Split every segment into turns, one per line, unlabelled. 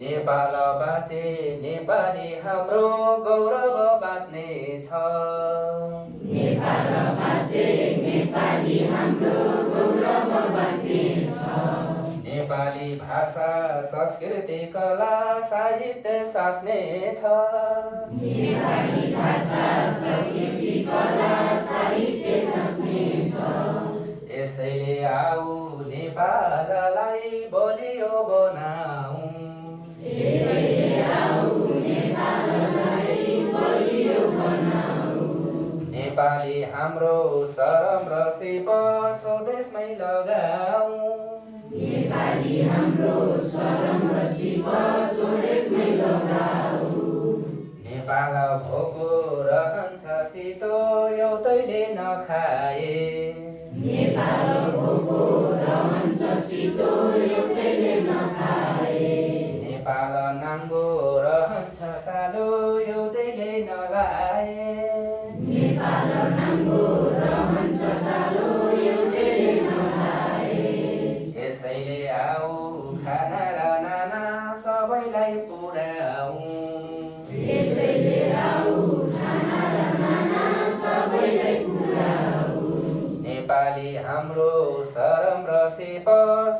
नेपाल बाँचे नेपाली हाम्रो गौरव बाँच्ने छ।
नेपाल बाँचे नेपाली हाम्रो गौरव बाँच्ने छ।
नेपाली भाषा संस्कृति कला साहित्य साँच्ने छ।
नेपाली भाषा संस्कृति कला साहित्य साँच्ने छ।
यसैले आऊ नेपाललाई बलियो बनाऊ।
यसैले आऊ नेपाललाई बलियो बनाऊ।
नेपाली हाम्रो शरम र सिप स्वदेशमै लगाऊ।
नेपाली हाम्रो शरम र सिप स्वदेशमै लगाऊ।
नेपाल भोको रहन्छ सितो एउटैले नखाए।
नेपाल भोको रहन्छ सितो एउटैले नखाए।
नेपाल नाङ्गो रहन्छ कालो एउटैले नलाए।
नेपाल नाङ्गो रहन्छ कालो एउटैले नलाए।
यसैले आऊ खाना र नाना सबैलाई पुर्याऊ।
यसैले आऊ खाना र नाना सबैलाई पुर्याऊ।
नेपाली हाम्रो शरम र सिप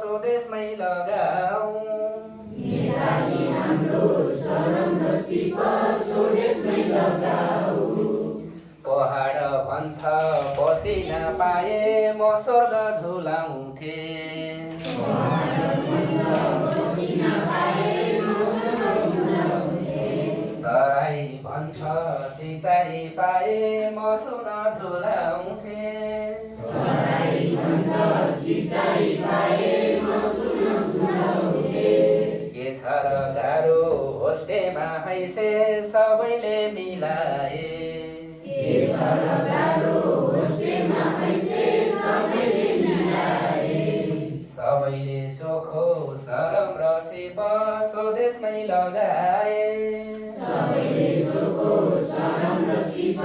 स्वदेशमै लगाऊ।
नेपाली हाम्रो शरम र सिप स्वदेशमै लगाऊ।
पहाड भन्छ पसिना पाए म स्वर्ग झुलाउँथे।
पहाड भन्छ पसिना पाए म स्वर्ग झुलाउँथे।
तराई भन्छ सिँचाइ पाए म सुन झुलाउँथे।
तराई भन्छ सिँचाइ पाए म सुन झुलाउँथे।
के छ र गाह्रो होस्टेमा हैसे सबैले मिलाए।
के छ र गाह्रो होस्टेमा हैसे सबैले मिलाए।
सबैले चोखो शरम र सिप स्वदेशमै लगाए।
सबैले चोखो शरम र सिप